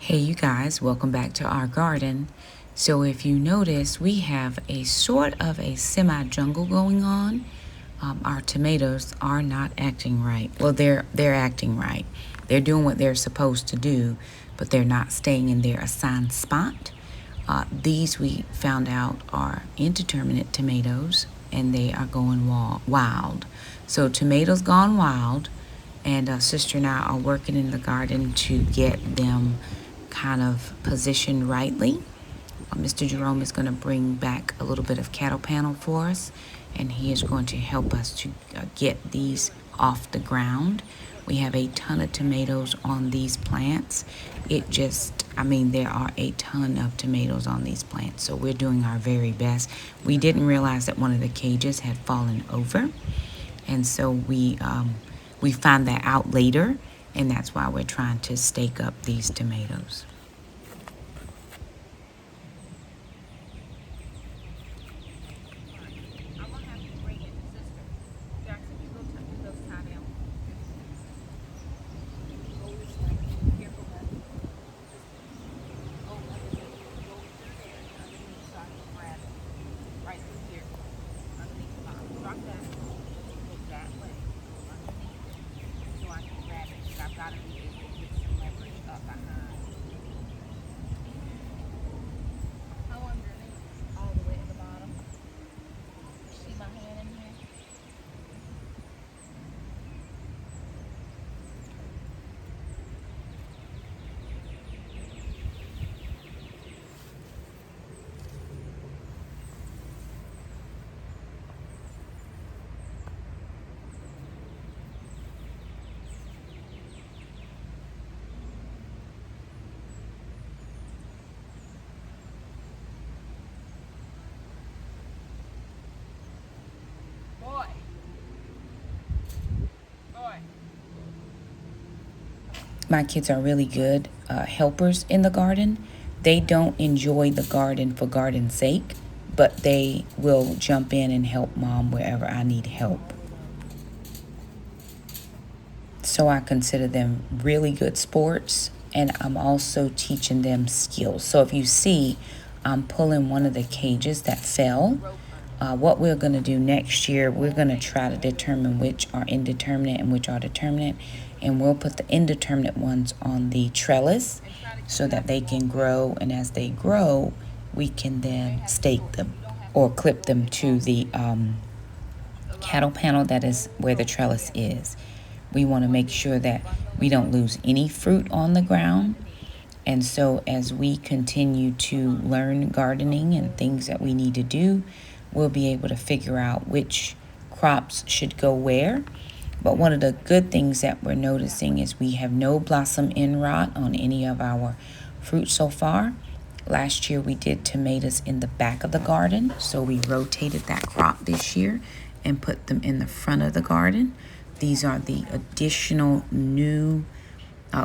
Hey you guys, welcome back to our garden. So if you notice, we have a sort of a semi-jungle going on. Our tomatoes are not acting right. Well, they're acting right. They're doing what they're supposed to do, but they're not staying in their assigned spot. These we found out are indeterminate tomatoes, and they are going wild. So tomatoes gone wild, and sister and I are working in the garden to get them kind of positioned rightly. Mr. Jerome is going to bring back a little bit of cattle panel for us, and he is going to help us to get these off the ground. We have a ton of tomatoes on these plants. There are a ton of tomatoes on these plants, so we're doing our very best. We didn't realize that one of the cages had fallen over, and so we found that out later, and that's why we're trying to stake up these tomatoes. My kids are really good helpers in the garden. They don't enjoy the garden for garden's sake, but they will jump in and help mom wherever I need help. So I consider them really good sports, and I'm also teaching them skills. So if you see, I'm pulling one of the cages that fell. What we're going to do next year, we're going to try to determine which are indeterminate and which are determinate, and we'll put the indeterminate ones on the trellis so that they can grow, and as they grow, we can then stake them or clip them to the cattle panel that is where the trellis is. We want to make sure that we don't lose any fruit on the ground. And so as we continue to learn gardening and things that we need to do, we'll be able to figure out which crops should go where. But one of the good things that we're noticing is we have no blossom end rot on any of our fruit so far. Last year we did tomatoes in the back of the garden, so we rotated that crop this year and put them in the front of the garden. These are the additional new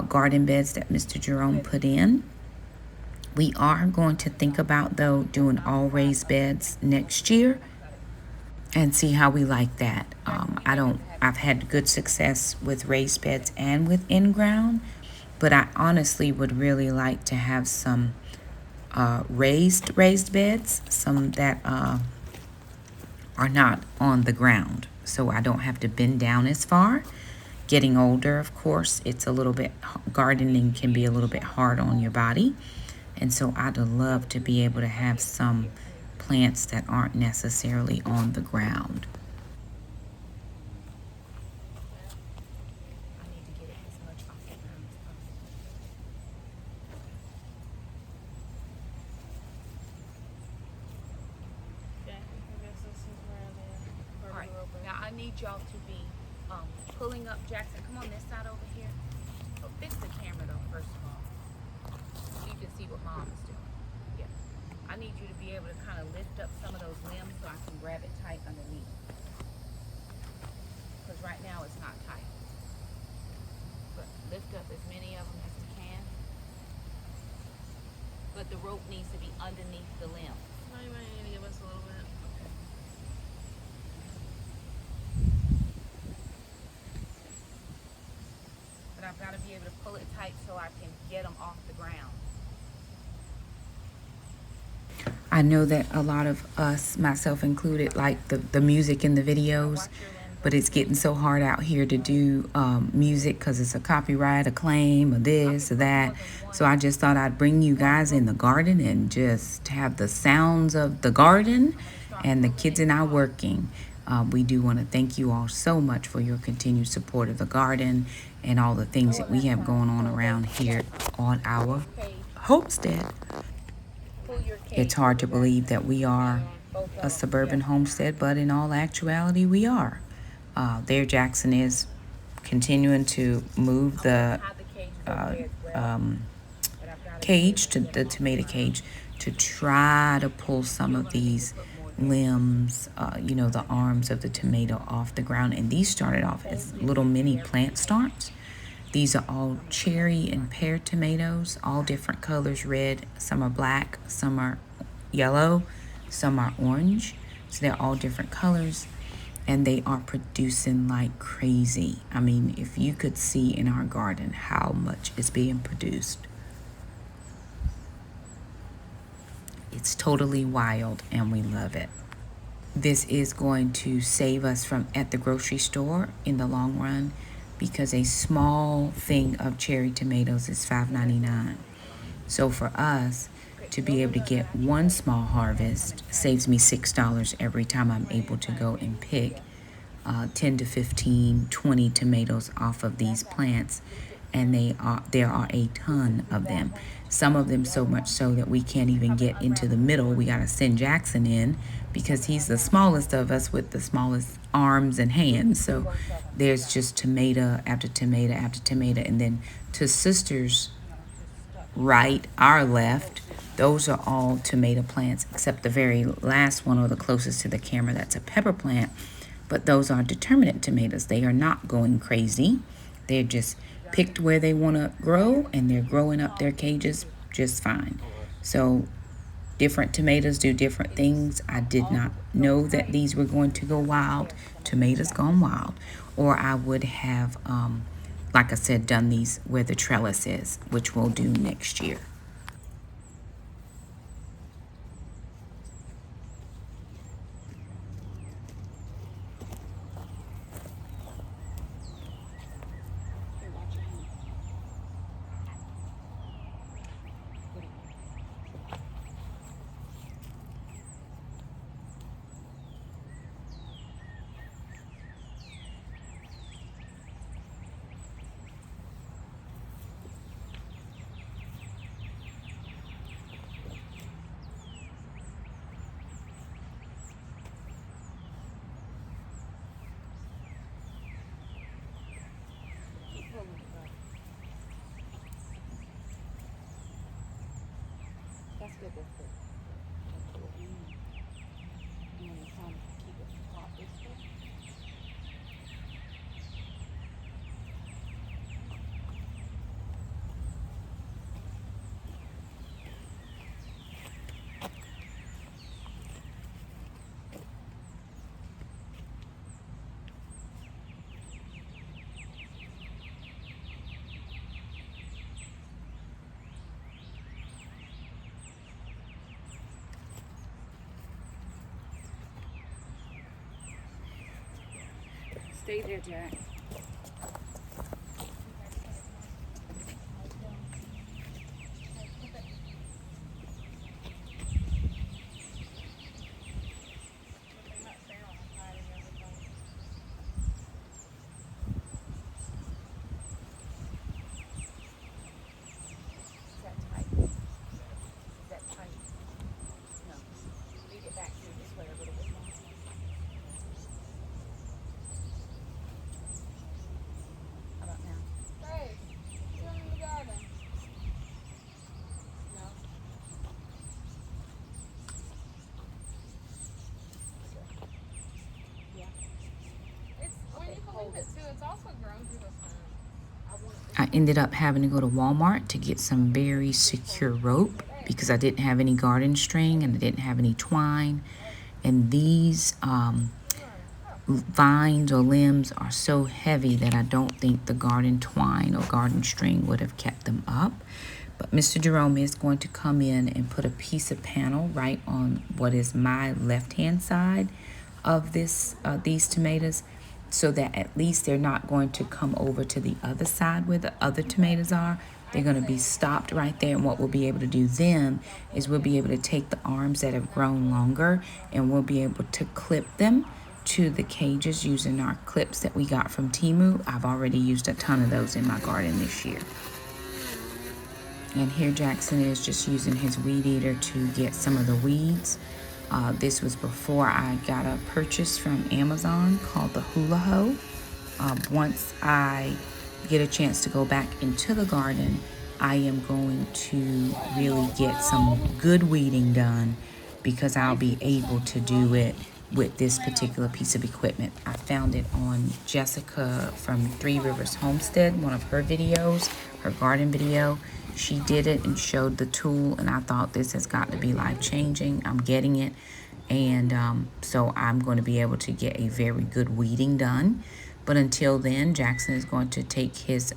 garden beds that Mr. Jerome put in. We are going to think about, though, doing all raised beds next year and see how we like that. I've had good success with raised beds and with in-ground, but I honestly would really like to have some raised beds, some that are not on the ground, so I don't have to bend down as far. Getting older, of course, gardening can be a little bit hard on your body, and so I'd love to be able to have some plants that aren't necessarily on the ground. Now I need y'all to be pulling up. Jackson, come on this side over here. Oh, fix the camera though, first of all, so you can see what mom is doing. Yeah. I need you to be able to kind of lift up some of those limbs so I can grab it tight underneath. Because right now it's not tight. But lift up as many of them as you can. But the rope needs to be underneath the limb. No, you might need to give us a little bit. But but I've got to be able to pull it tight so I can get them off the ground. I know that a lot of us, myself included, like the music in the videos, but it's getting so hard out here to do music because it's a copyright, a claim, or this or that. So I just thought I'd bring you guys in the garden and just have the sounds of the garden and the kids and I working. We do want to thank you all so much for your continued support of the garden and all the things that we have going on around here on our homestead. It's hard to believe that we are a suburban homestead, but in all actuality, we are. There, Jackson is continuing to move the uh, um, cage, to the tomato cage, to try to pull some of these limbs, the arms of the tomato off the ground. And these started off as little mini plant stalks. These are all cherry and pear tomatoes, all different colors, red, some are black, some are yellow, some are orange. So they're all different colors and they are producing like crazy. I mean, if you could see in our garden how much is being produced. It's totally wild and we love it. This is going to save us from at the grocery store in the long run because a small thing of cherry tomatoes is $5.99. So for us to be able to get one small harvest saves me $6 every time I'm able to go and pick 10 to 15, 20 tomatoes off of these plants. And there are a ton of them. Some of them so much so that we can't even get into the middle. We got to send Jackson in because he's the smallest of us with the smallest arms and hands. So there's just tomato after tomato after tomato. And then to sister's right, our left, those are all tomato plants except the very last one or the closest to the camera, that's a pepper plant. But those are determinate tomatoes. They are not going crazy. They're just picked where they want to grow and they're growing up their cages just fine. So different tomatoes do different things. I did not know that these were going to go wild. Tomatoes gone wild. Or I would have, like I said, done these where the trellis is, which we'll do next year. That's good. That's good. You want to try to keep it hot this way? Stay there, Jack. It's also grown through the sun. I ended up having to go to Walmart to get some very secure rope because I didn't have any garden string and I didn't have any twine. And these vines or limbs are so heavy that I don't think the garden twine or garden string would have kept them up. But Mr. Jerome is going to come in and put a piece of panel right on what is my left-hand side of these tomatoes, so that at least they're not going to come over to the other side where the other tomatoes are. They're going to be stopped right there. And what we'll be able to do then is we'll be able to take the arms that have grown longer and we'll be able to clip them to the cages using our clips that we got from Temu. I've already used a ton of those in my garden this year. And here Jackson is just using his weed eater to get some of the weeds. This was before I got a purchase from Amazon called the Hula Hoe. Once I get a chance to go back into the garden, I am going to really get some good weeding done because I'll be able to do it with this particular piece of equipment. I found it on Jessica from Three Rivers Homestead, one of her videos, her garden video. She did it and showed the tool, and I thought this has got to be life-changing. I'm getting it, and so I'm going to be able to get a very good weeding done. But until then, Jackson is going to take his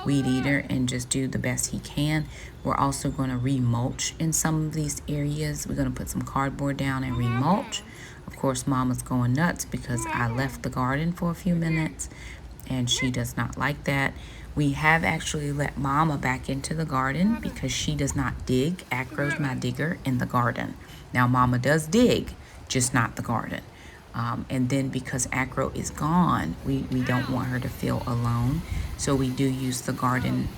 weed eater and just do the best he can. We're also going to remulch in some of these areas. We're going to put some cardboard down and remulch. Of course, Mama's going nuts because I left the garden for a few minutes, and she does not like that. We have actually let Mama back into the garden because she does not dig. Acro's my digger in the garden. Now, Mama does dig, just not the garden. And then because Acro is gone, we don't want her to feel alone. So we do use the garden.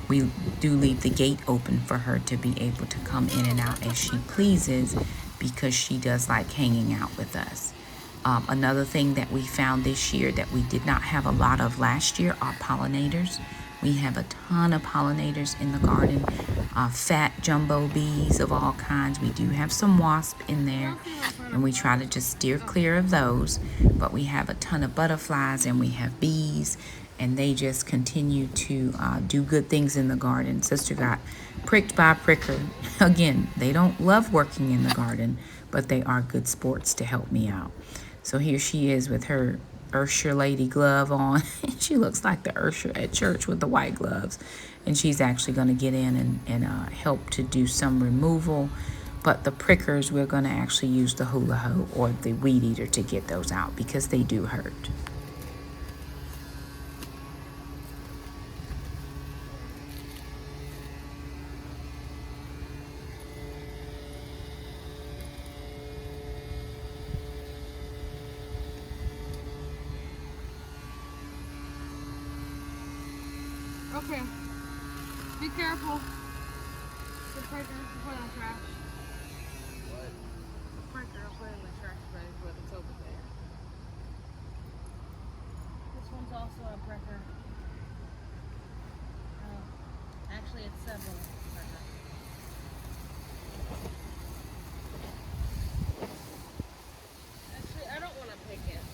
We do leave the gate open for her to be able to come in and out as she pleases because she does like hanging out with us. Another thing that we found this year that we did not have a lot of last year are pollinators. We have a ton of pollinators in the garden, fat jumbo bees of all kinds. We do have some wasp in there, and we try to just steer clear of those. But we have a ton of butterflies, and we have bees, and they just continue to do good things in the garden. Sister got pricked by a pricker. Again, they don't love working in the garden, but they are good sports to help me out. So here she is with her Ursher lady glove on. She looks like the Ursher at church with the white gloves. And she's actually going to get in and help to do some removal. But the prickers, we're going to actually use the hula hoe or the weed eater to get those out because they do hurt. Okay. Be careful. The breaker, put it in the trash. What? The breaker, I'll put it in the trash bag, but it's over there. This one's also a breaker. Actually, it's several breakers. Actually, I don't want to pick it.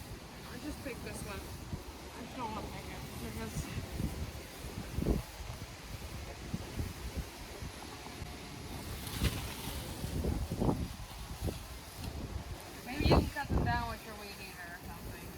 I just picked this one. I just don't want to pick it because maybe you can cut them down with your weed eater or something.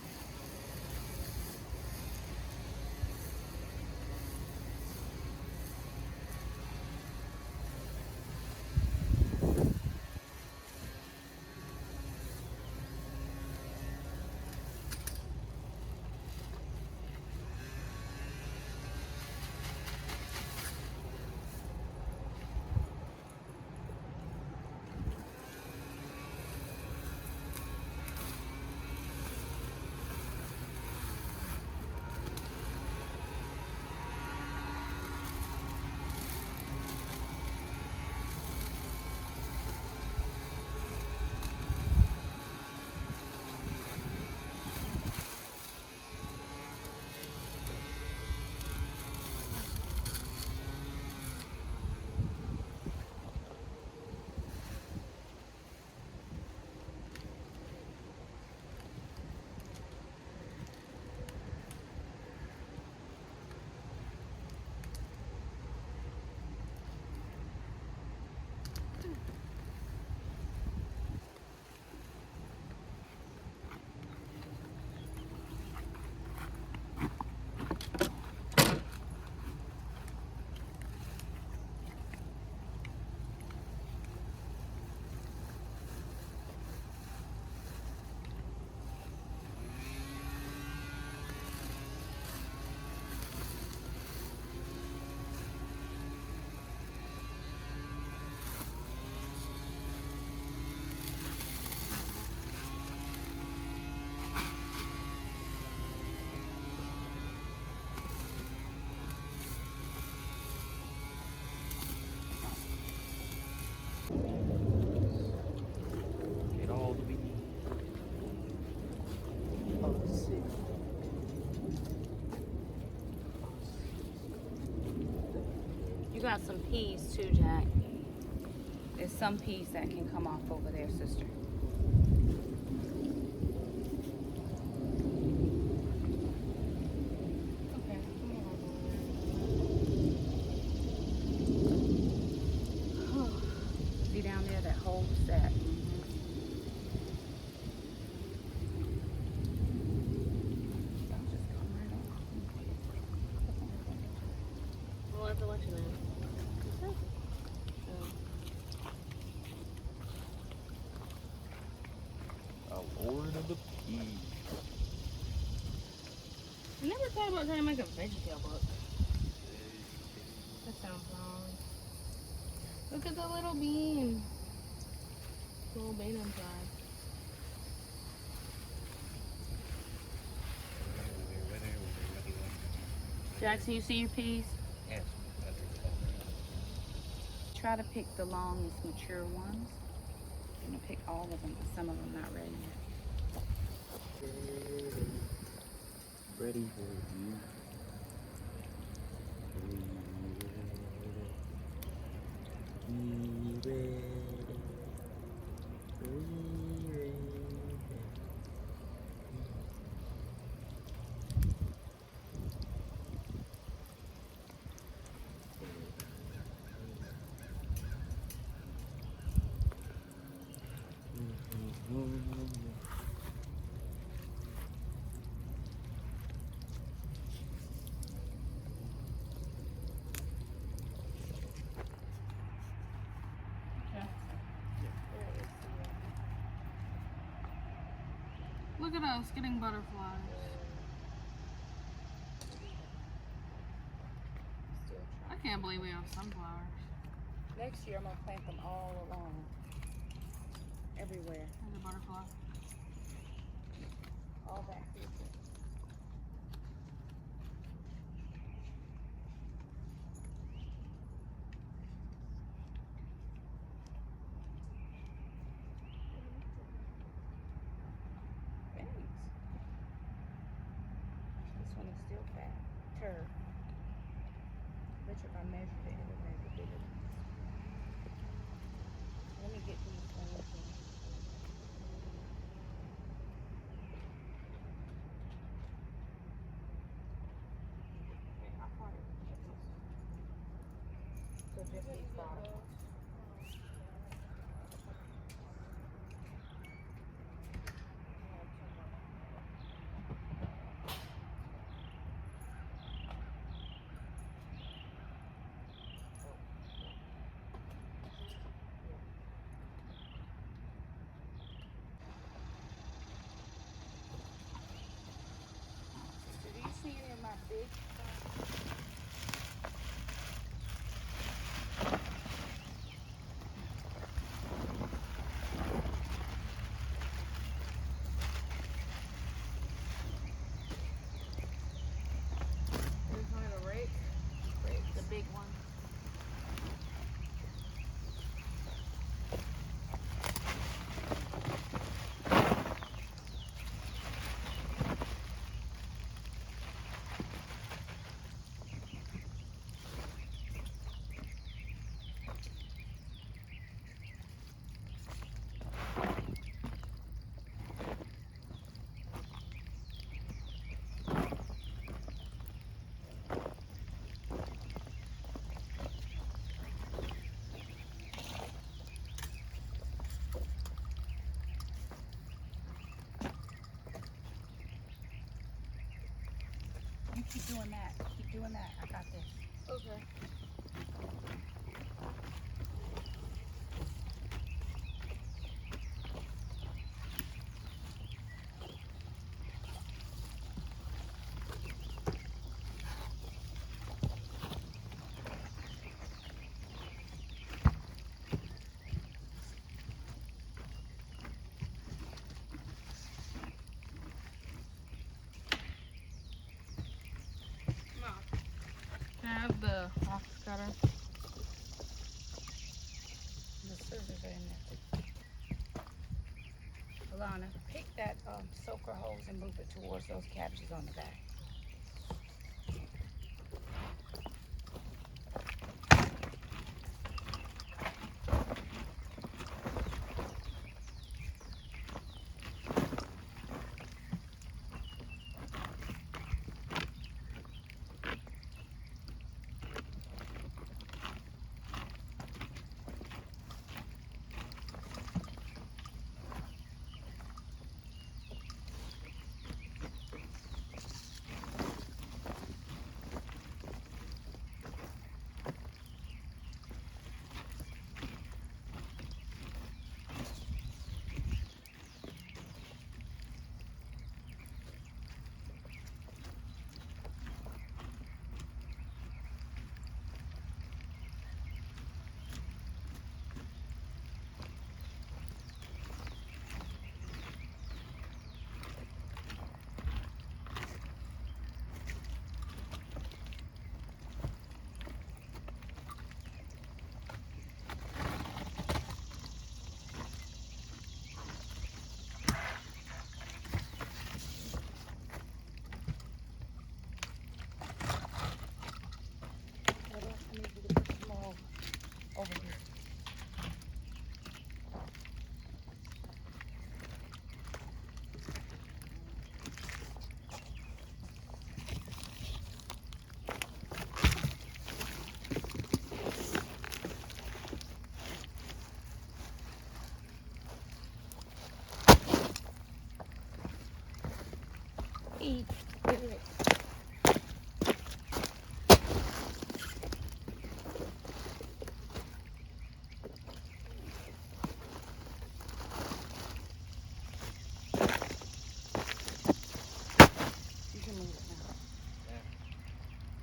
got some peas too, Jack. There's some peas that can come off over there, sister. Okay. See down there, that holds that. We'll have to let you know. Lord of the Peas. I never thought about trying to make a VeggieTale book. That sounds wrong. Look at the little bean. Little bean inside. Jackson, you see your peas? Yes. Try to pick the longest mature ones. I'm gonna pick all of them, but some of them not ready yet. Ready for you. Look at us getting butterflies. I can't believe we have sunflowers. Next year, I'm gonna plant them all along, everywhere, There's a butterfly. all back here. Thanks. This one is still fat. Curve. Bet you if I measured it, it would make it bigger. Let me get these ones in. So just these bottom. Do you see any of my big? There's one in a rake. The big one. You keep doing that. Keep doing that. I got this. Okay. Can I have the box cutter? The scissors are in there. Alana, pick that soaker hose and move it towards those cabbages on the back.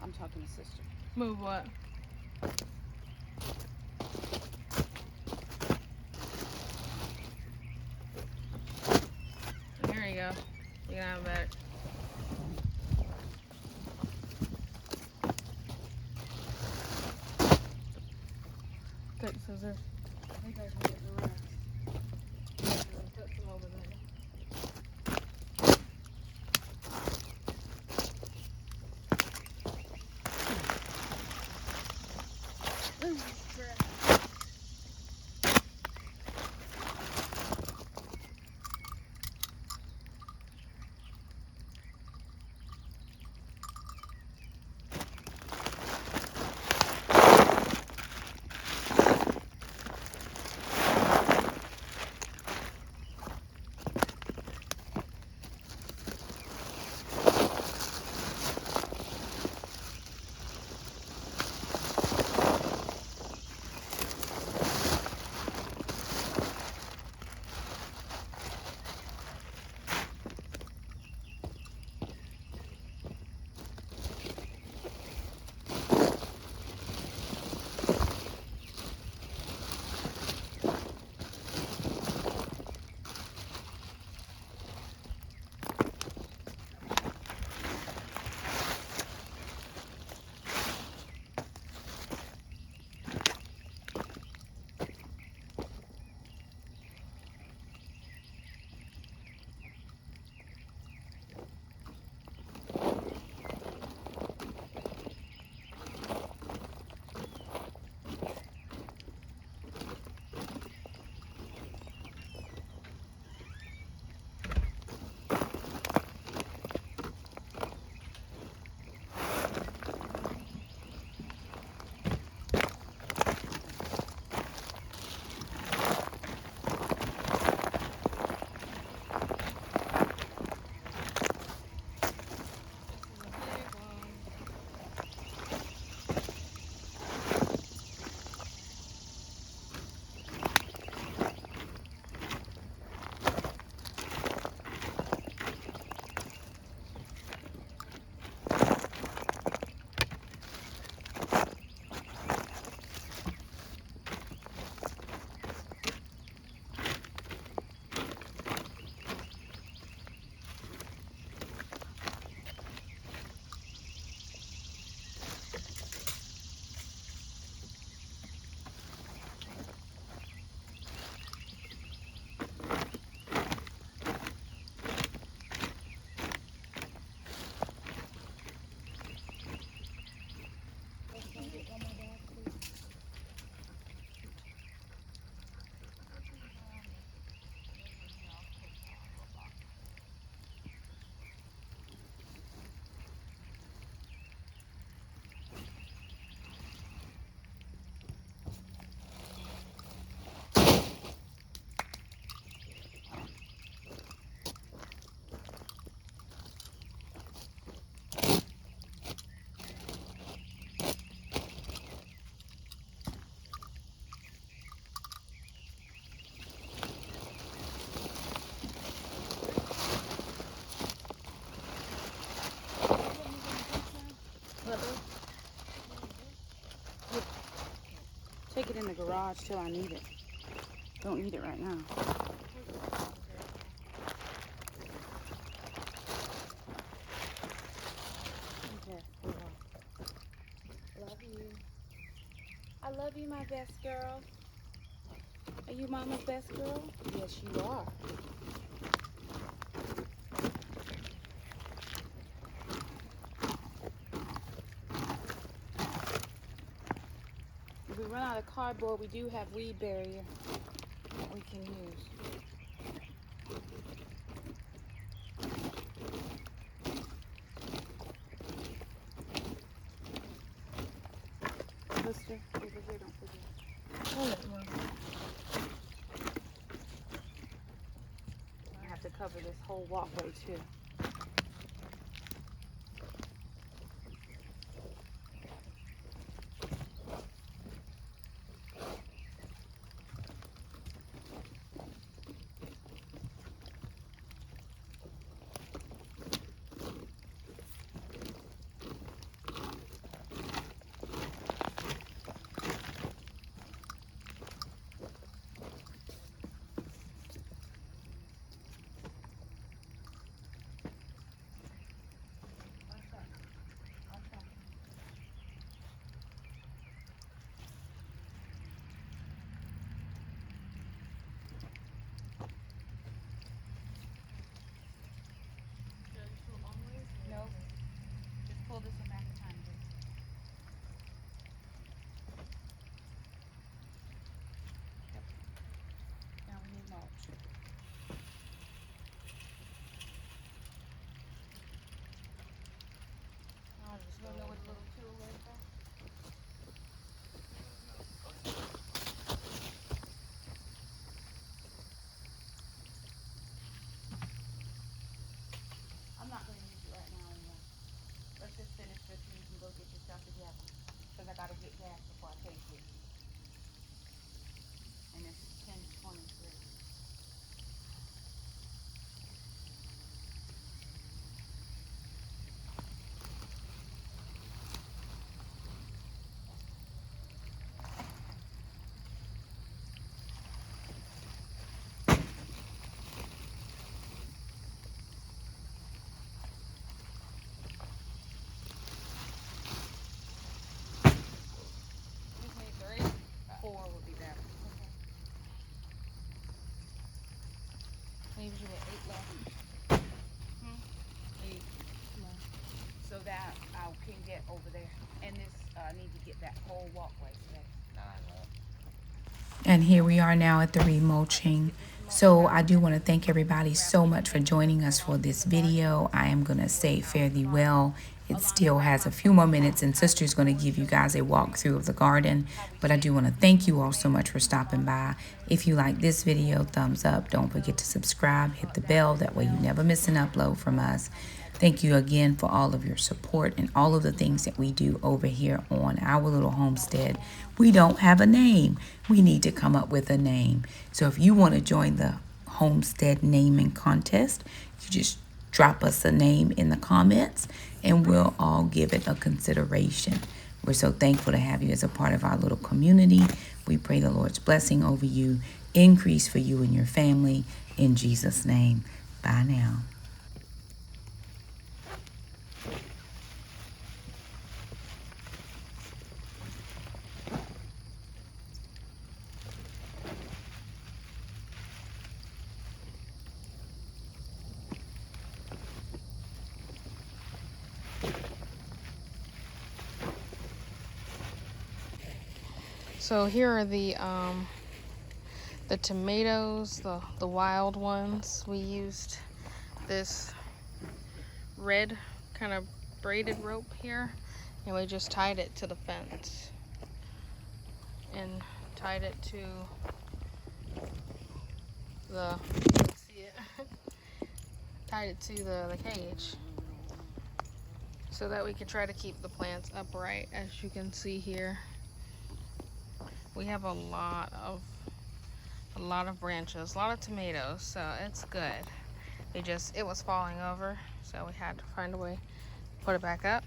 I'm talking to sister. Move what? There you go. You can have it back. Take scissors. I think I can get the rest. Put some over there. Take it in the garage till I need it. Don't need it right now. Okay, hold on. Love you. I love you, my best girl. Are you mama's best girl? Yes, you are. If we run out of cardboard, we do have weed barrier that we can use. Sister, over here, don't forget. Hold it, Mom. I have to cover this whole walkway too. to get over there. And this need to get that whole walkway today. And here we are now at the remulching. So I do want to thank everybody so much for joining us for this video. I am going to say fare thee well. It still has a few more minutes and Sister's going to give you guys a walkthrough of the garden. But I do want to thank you all so much for stopping by. If you like this video, thumbs up. Don't forget to subscribe, hit the bell. That way you never miss an upload from us. Thank you again for all of your support and all of the things that we do over here on our little homestead. We don't have a name. We need to come up with a name. So if you want to join the homestead naming contest, you just drop us a name in the comments and we'll all give it a consideration. We're so thankful to have you as a part of our little community. We pray the Lord's blessing over you, increase for you and your family. In Jesus' name, bye now. So here are the tomatoes, the wild ones. We used this red kind of braided rope here, and we just tied it to the fence and tied it to the, you can see it, tied it to the cage so that we could try to keep the plants upright. As you can see here, we have a lot of branches, a lot of tomatoes, so it's good. It was falling over, so we had to find a way to put it back up.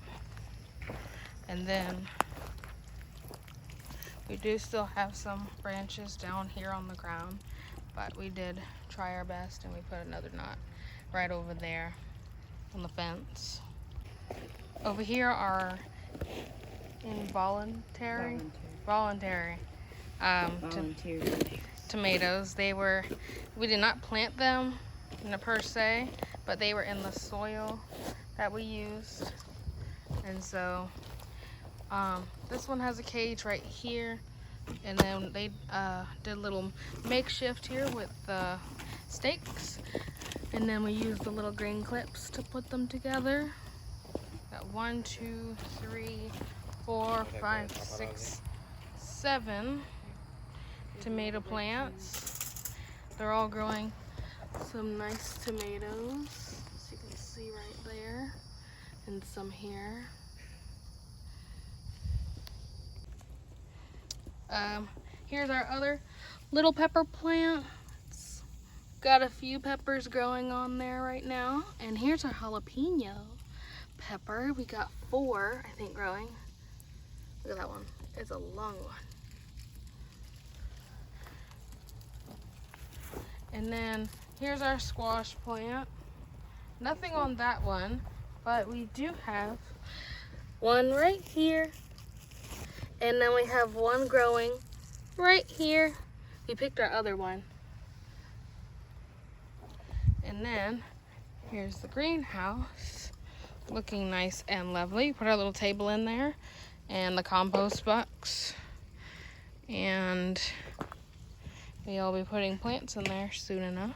And then we do still have some branches down here on the ground, but we did try our best and we put another knot right over there on the fence. Over here are voluntary tomatoes. We did not plant them per se, but they were in the soil that we used. And so this one has a cage right here, and then they did a little makeshift here with stakes, and then we used the little green clips to put them together. Got 1, 2, 3, 4, 5, 6, 7 tomato plants. They're all growing some nice tomatoes, as you can see right there, and some here. Here's our other little pepper plant. It's got a few peppers growing on there right now. And here's our jalapeno pepper. We got 4, I think, growing. Look at that one. It's a long one. And then here's our squash plant. Nothing on that one, but we do have one right here. And then we have one growing right here. We picked our other one. And then here's the greenhouse, looking nice and lovely. Put our little table in there and the compost box. And we'll be putting plants in there soon enough.